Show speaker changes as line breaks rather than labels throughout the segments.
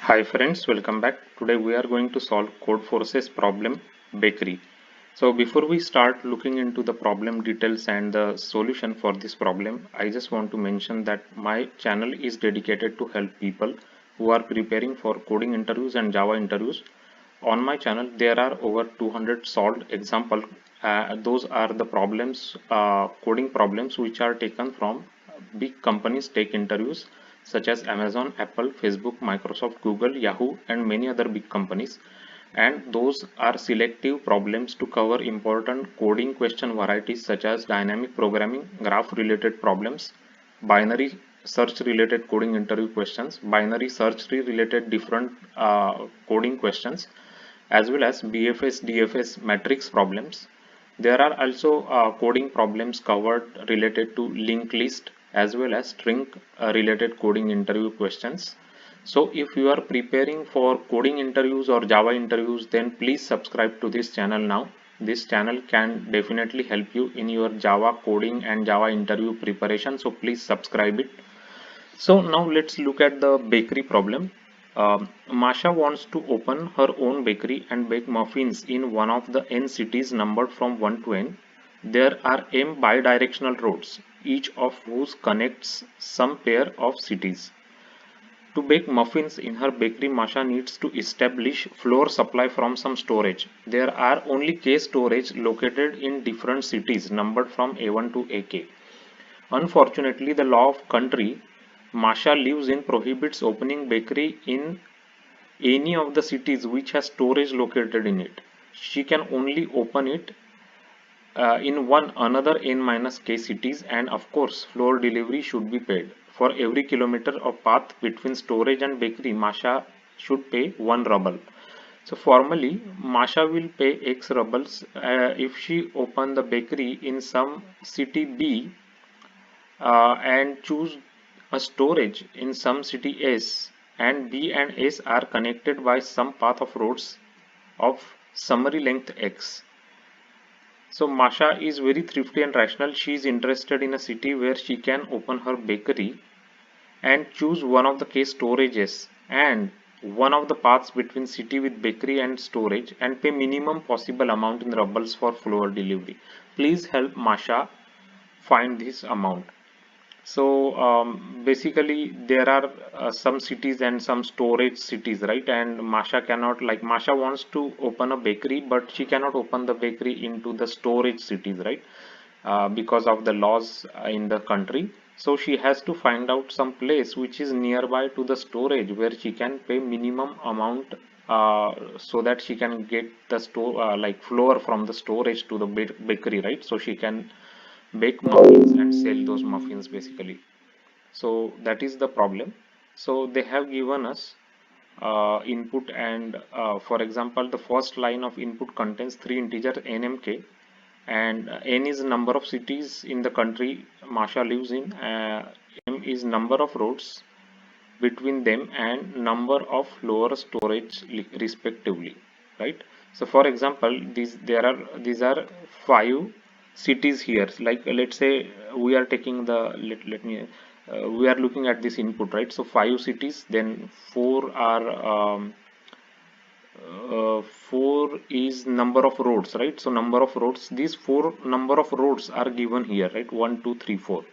Hi friends, welcome back. Today we are going to solve Codeforce's problem bakery. So before we start looking into the problem details and the solution for this problem, I just want to mention that my channel is dedicated to help people who are preparing for coding interviews and Java interviews. On my channel there are over 200 solved example. Those are the problems, coding problems which are taken from big companies take interviews such as Amazon, Apple, Facebook, Microsoft, Google, Yahoo and many other big companies, and those are selective problems to cover important coding question varieties such as dynamic programming, graph related problems, binary search related coding interview questions, binary search tree related different coding questions, as well as BFS DFS matrix problems. There are also coding problems covered related to linked list as well as string related coding interview questions. So if you are preparing for coding interviews or Java interviews, then please subscribe to this channel now. This channel can definitely help you in your Java coding and Java interview preparation. So please subscribe it. So now let's look at the bakery problem. Masha wants to open her own bakery and bake muffins in one of the n cities numbered from 1 to n. There are m bidirectional roads, each of whose connects some pair of cities. To bake muffins in her bakery, Masha needs to establish flour supply from some storage. There are only K storage located in different cities numbered from A1 to AK. Unfortunately, the law of country Masha lives in prohibits opening bakery in any of the cities which has storage located in it. She can only open it in one another n minus k cities, and of course floor delivery should be paid. For every kilometer of path between storage and bakery, Masha should pay 1 ruble. So formally, Masha will pay X rubles if she open the bakery in some city B and choose a storage in some city S, and B and S are connected by some path of roads of summary length X. So Masha is very thrifty and rational. She is interested in a city where she can open her bakery and choose one of the case storages and one of the paths between city with bakery and storage and pay minimum possible amount in rubles for floor delivery. Please help Masha find this amount. So basically there are some cities and some storage cities, right? And Masha cannot, like, Masha wants to open a bakery but she cannot open the bakery into the storage cities, right? Because of the laws in the country. So she has to find out some place which is nearby to the storage where she can pay minimum amount so that she can get the store like flour from the storage to the bakery, right? So she can bake muffins and sell those muffins basically. So that is the problem. So they have given us input, and for example the first line of input contains three integers nmk, and n is number of cities in the country Masha lives in, m is number of roads between them, and number of lower storage respectively, right? So for example these are five cities here. Like let's say we are taking the let me we are looking at this input, right? So five cities, then four are four is number of roads, right? So number of roads, these four number of roads are given here, right? 1 2 3 4,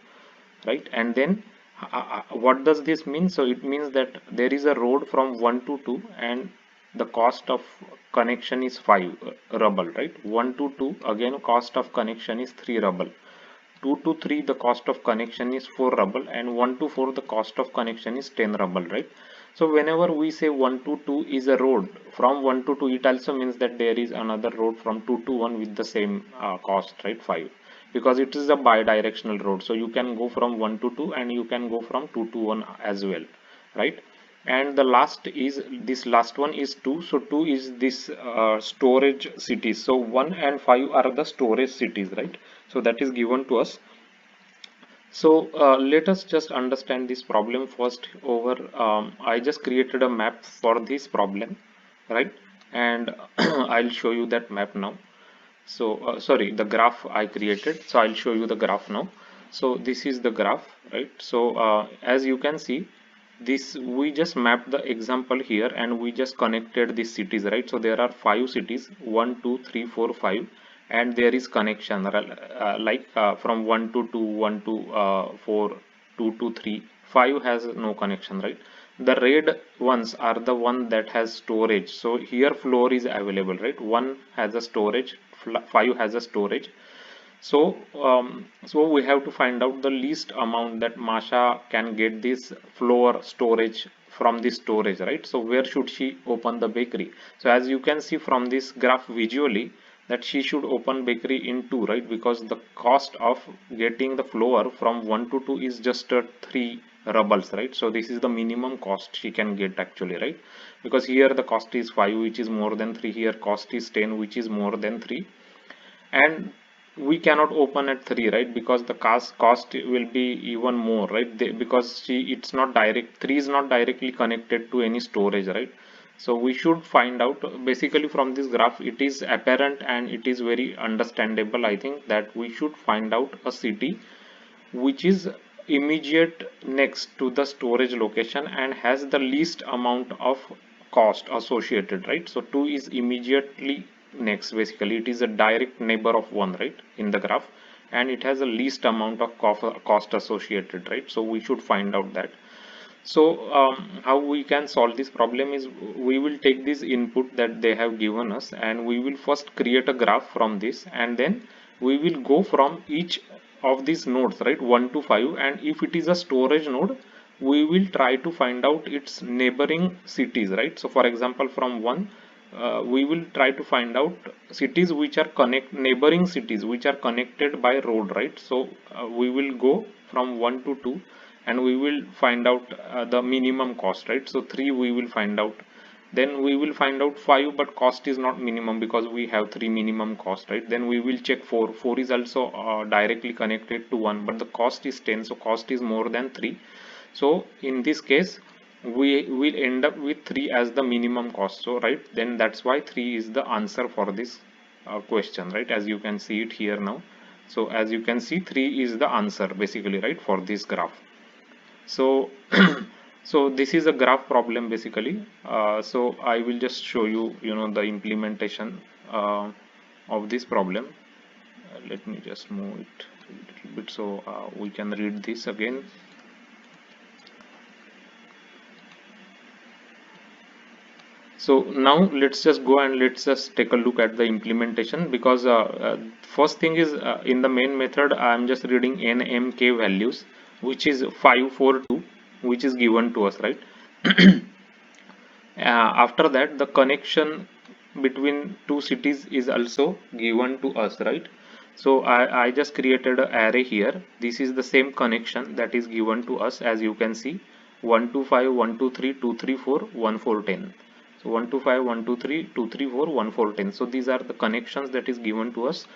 right? And then what does this mean? So it means that there is a road from 1 to 2 and the cost of connection is 5 ruble, right? 1 to 2, again cost of connection is 3 ruble. 2 to 3 the cost of connection is 4 ruble, and 1 to 4 the cost of connection is 10 ruble, right? So whenever we say 1 to 2 is a road from 1 to 2, it also means that there is another road from 2 to 1 with the same cost, right? 5, because it is a bi-directional road, so you can go from 1 to 2 and you can go from 2 to 1 as well, right? And the last is this last one is 2, so 2 is this storage cities. So 1 and 5 are the storage cities, right? So that is given to us. So let us just understand this problem first over. I just created a map for this problem, right? And I'll show you that map now. So sorry, the graph I created, so I'll show you the graph now. So this is the graph, right? So as you can see, this we just mapped the example here and we just connected these cities, right? So there are 5 cities, 1 2 3 4 5, and there is connection from 1 to 2, 1 to 4, 2 to 3, 5 has no connection, right? The red ones are the one that has storage, so here floor is available, right? 1 has a storage, 5 has a storage. So we have to find out the least amount that Masha can get this floor storage from this storage, right? So where should she open the bakery? So as you can see from this graph visually, that she should open bakery in 2, right? Because the cost of getting the flour from 1 to 2 is just 3 rubles, right? So this is the minimum cost she can get actually, right? Because here the cost is 5, which is more than 3. Here cost is 10, which is more than 3, and we cannot open at 3, right? Because the cost will be even more, right? Because it's not direct, 3 is not directly connected to any storage, right? So we should find out, basically from this graph it is apparent and it is very understandable, I think, that we should find out a city which is immediate next to the storage location and has the least amount of cost associated, right? So 2 is immediately next, basically it is a direct neighbor of 1, right, in the graph, and it has the least amount of cost associated, right? So we should find out that. So how we can solve this problem is, we will take this input that they have given us and we will first create a graph from this, and then we will go from each of these nodes, right, 1 to 5, and if it is a storage node, we will try to find out its neighboring cities, right? So for example, from 1, we will try to find out cities which are neighboring cities which are connected by road, right? So we will go from 1 to 2 and we will find out the minimum cost, right? So 3 we will find out, then we will find out 5, but cost is not minimum because we have 3 minimum cost, right? Then we will check 4, 4 is also directly connected to 1, but the cost is 10, so cost is more than 3. So in this case we will end up with 3 as the minimum cost, so right, then that's why 3 is the answer for this question, right? As you can see it here now, so as you can see, 3 is the answer basically, right, for this graph. So so this is a graph problem basically. So I will just show you, the implementation of this problem. Let me just move it a little bit so we can read this again. So now let's just go and let's just take a look at the implementation, because first thing is, in the main method I'm just reading NMK values, which is 542, which is given to us, right? After that, the connection between two cities is also given to us, right? So I just created an array here. This is the same connection that is given to us, as you can see, 1 2 5 1 2 3 2 3 4 1 4 10. So 1 2 5 1 2 3 2 3 4 1 4 10. So these are the connections that is given to us.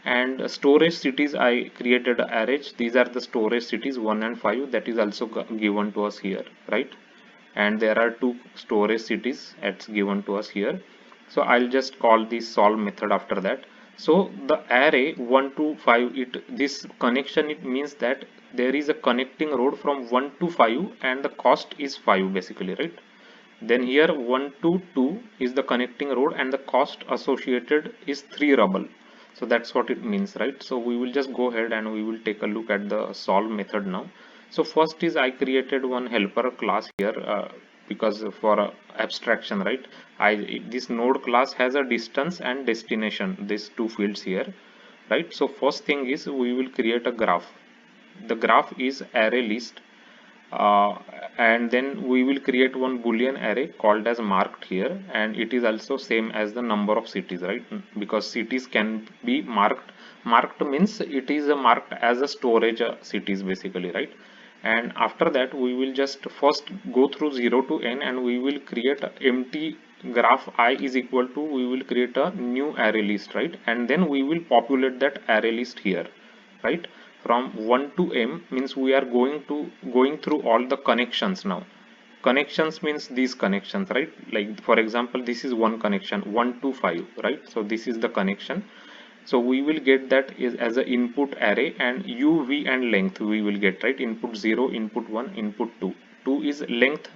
And storage cities, I created arrays. These are the storage cities 1 and 5, that is also given to us here, right? And there are 2 storage cities that's given to us here. So I'll just call this solve method after that. So the array 1 to 5, this connection, it means that there is a connecting road from 1 to 5 and the cost is 5 basically, right? Then here 1 to 2 is the connecting road and the cost associated is 3 ruble. So that's what it means, right? So we will just go ahead and we will take a look at the solve method now. So first is, I created one helper class here, because for abstraction, right? This node class has a distance and destination, these 2 fields here, right? So first thing is, we will create a graph. The graph is array list, uh, and then we will create one boolean array called as marked here, and it is also same as the number of cities, right? Because cities can be marked means it is marked as a storage cities basically, right? And after that, we will just first go through 0 to n and we will create a empty graph I is equal to, we will create a new array list, right? And then we will populate that array list here, right? From 1 to m means we are going through all the connections now. Connections means these connections, right? Like for example, this is one connection 1 to 5, right? So this is the connection. So we will get that is as an input array, and u, v and length we will get, right? Input 0, input 1, input 2, 2 is length,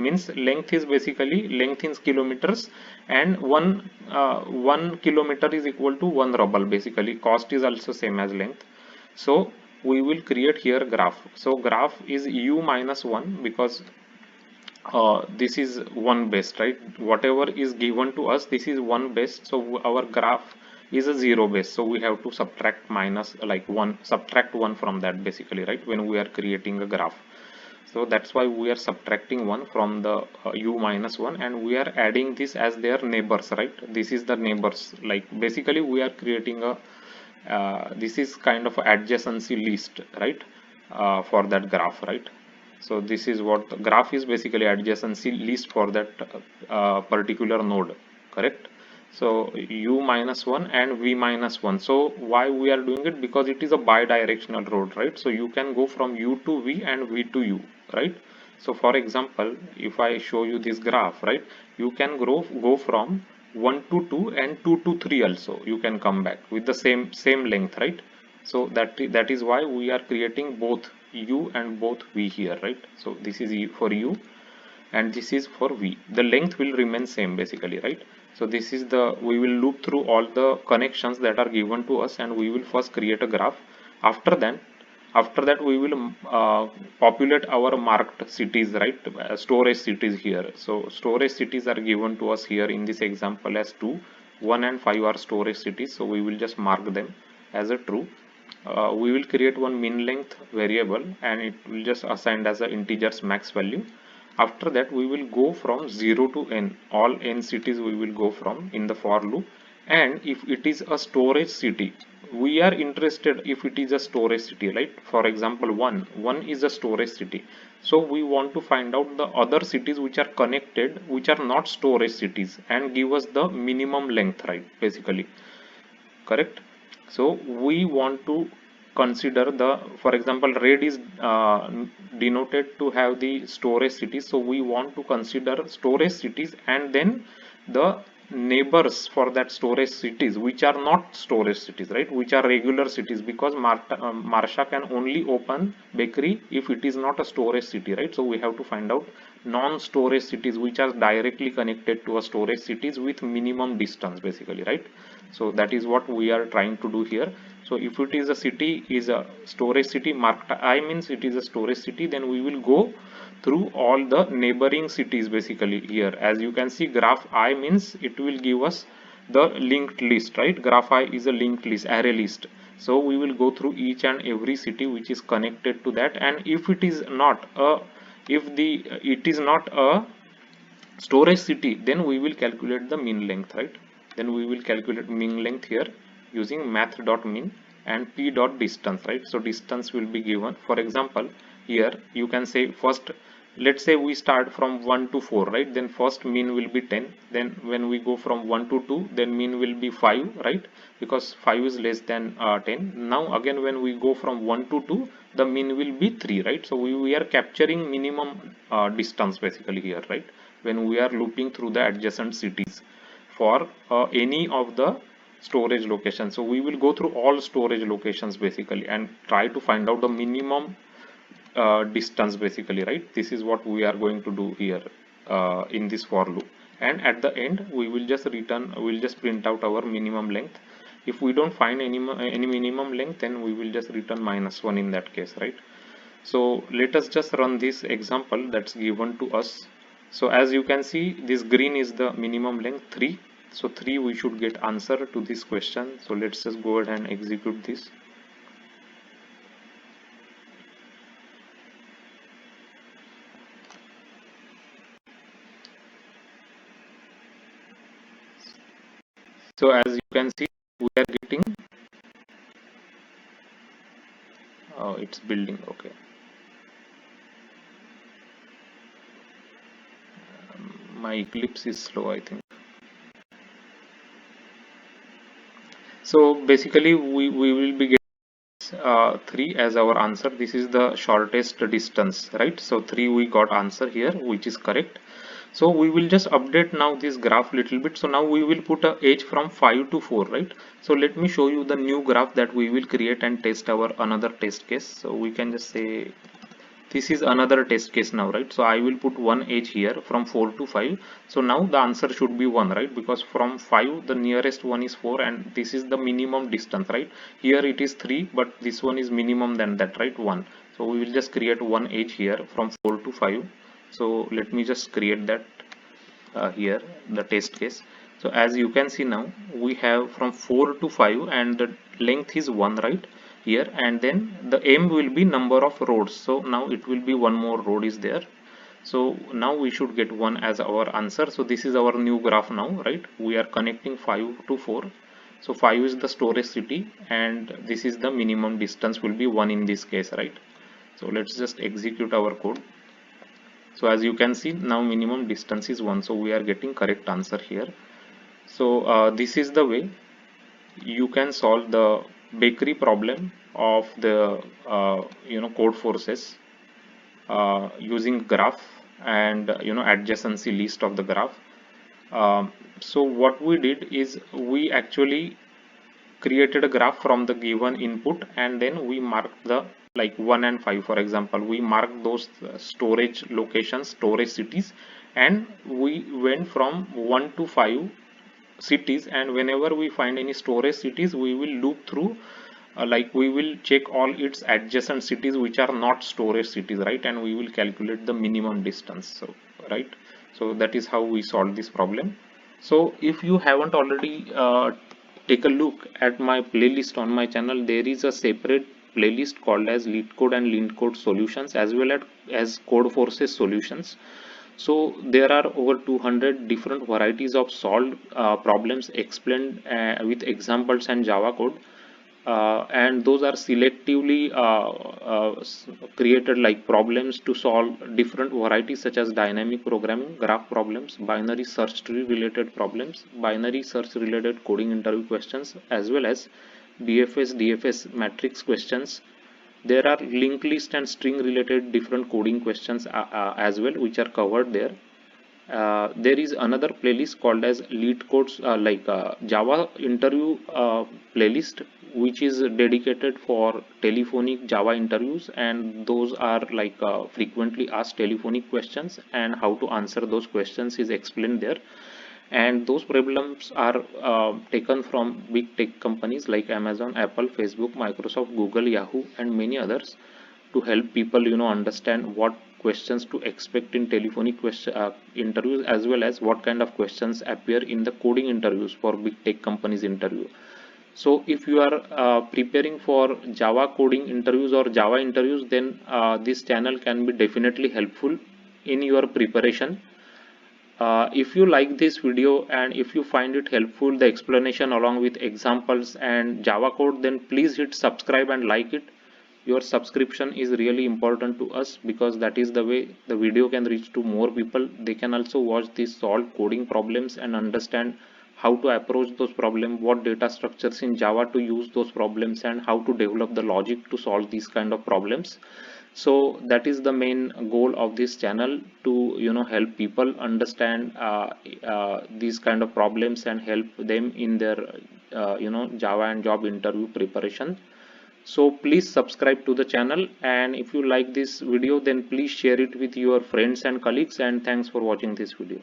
means length is basically length in kilometers, and 1 kilometer is equal to 1 ruble. Basically cost is also same as length. So we will create here graph. So graph is u minus 1, because this is one base, right? Whatever is given to us, this is one base, so our graph is a zero base, so we have to subtract minus like 1, subtract 1 from that basically, right, when we are creating a graph. So that's why we are subtracting 1 from the u minus 1, and we are adding this as their neighbors, right? This is the neighbors, like basically we are creating a this is kind of adjacency list, right, for that graph, right? So this is what the graph is, basically adjacency list for that particular node, correct? So u minus 1 and v minus 1. So why we are doing it? Because it is a bi-directional road, right? So you can go from u to v and v to u, right? So for example, if I show you this graph, right, you can go from 1 to 2 and 2 to 3 also. You can come back with the same length, right? So that is why we are creating both u and both v here, right? So this is for u and this is for v. The length will remain same basically, right? So this is the, we will loop through all the connections that are given to us, and we will first create a graph. After that we will populate our marked cities, right? Storage cities here. So storage cities are given to us here in this example as 2, 1 and 5 are storage cities, so we will just mark them as a true. We will create one min length variable, and it will just assigned as a integers max value. After that we will go from 0 to n, all n cities we will go from in the for loop. And if it is a storage city, we are interested if it is a storage city, right? For example, 1 is a storage city, so we want to find out the other cities which are connected, which are not storage cities, and give us the minimum length, right, basically, correct? So we want to consider the, for example, red is denoted to have the storage cities, so we want to consider storage cities and then the neighbors for that storage cities which are not storage cities, right, which are regular cities, because Marsha can only open bakery if it is not a storage city, right? So we have to find out non-storage cities which are directly connected to a storage cities with minimum distance basically, right? So that is what we are trying to do here. So if it is a city is a storage city, marked I means it is a storage city, then we will go through all the neighboring cities basically here. As you can see, graph I means it will give us the linked list, right? Graph I is a linked list, array list. So we will go through each and every city which is connected to that, and if it is not a, if the it is not a storage city, then we will calculate the min length, right? Then we will calculate min length here using math.min and p.distance, right? So distance will be given. For example, here you can say first, let's say we start from 1 to 4, right? Then first min will be 10, then when we go from 1 to 2, then min will be 5, right? Because 5 is less than 10. Now again when we go from 1 to 2, the min will be 3, right? So we are capturing minimum distance basically here, right, when we are looping through the adjacent cities for any of the storage locations. So we will go through all storage locations basically and try to find out the minimum distance basically, right? This is what we are going to do here in this for loop, and at the end we will just return, we'll just print out our minimum length. If we don't find any minimum length, then we will just return -1 in that case, right? So let us just run this example that's given to us. So as you can see, this green is the minimum length 3. So 3 we should get answer to this question. So let's just go ahead and execute this. So as you can see, we are getting it's building, okay. My Eclipse is slow, I think. So basically we will be getting 3 as our answer. This is the shortest distance, right? So 3 we got answer here, which is correct. So we will just update now this graph little bit. So now we will put a age from 5 to 4, right? So let me show you the new graph that we will create and test our another test case. So we can just say This is another test case now, right? So I will put one age here from 4 to 5. So now the answer should be 1, right? Because from 5 the nearest one is 4 and this is the minimum distance, right? Here it is 3, but this one is minimum than that, right? 1. So we will just create one age here from 4 to 5. So let me just create that here, the test case. So as you can see now, we have from 4 to 5 and the length is 1, right? Here, and then the m will be number of roads. So now it will be one more road is there. So now we should get 1 as our answer. So this is our new graph now, right? We are connecting 5 to 4. So 5 is the storage city and this is the minimum distance will be 1 in this case, right? So let's just execute our code. So as you can see now minimum distance is 1, so we are getting correct answer here. So this is the way you can solve the bakery problem of the Codeforces using graph and adjacency list of the graph. So what we did is we actually created a graph from the given input and then we marked the like 1 and 5, for example we marked those storage locations, storage cities, and we went from 1 to 5 cities, and whenever we find any storage cities we will loop through like we will check all its adjacent cities which are not storage cities, right? And we will calculate the minimum distance. So right, so that is how we solve this problem. So if you haven't already take a look at my playlist on my channel, there is a separate playlist called as LeetCode and LeanCode solutions as well as Codeforces solutions. So there are over 200 different varieties of solved problems explained with examples and Java code. And those are selectively created like problems to solve different varieties such as dynamic programming, graph problems, binary search tree related problems, binary search related coding interview questions, as well as BFS, DFS matrix questions. There are linked list and string related different coding questions as well, which are covered there. There is another playlist called as LeetCodes Java interview playlist, which is dedicated for telephonic Java interviews, and those are like frequently asked telephonic questions, and how to answer those questions is explained there. And those problems are taken from big tech companies like Amazon, Apple, Facebook, Microsoft, Google, Yahoo, and many others, to help people understand what questions to expect in telephonic interviews, as well as what kind of questions appear in the coding interviews for big tech companies interview. So if you are preparing for Java coding interviews or Java interviews, then this channel can be definitely helpful in your preparation. If you like this video and if you find it helpful, the explanation along with examples and Java code, then please hit subscribe and like it. Your subscription is really important to us because that is the way the video can reach to more people. They can also watch these solved coding problems and understand how to approach those problems, what data structures in Java to use those problems, and how to develop the logic to solve these kind of problems. So that is the main goal of this channel, to help people understand these kind of problems and help them in their Java and job interview preparation. So please subscribe to the channel, and if you like this video then please share it with your friends and colleagues, and thanks for watching this video.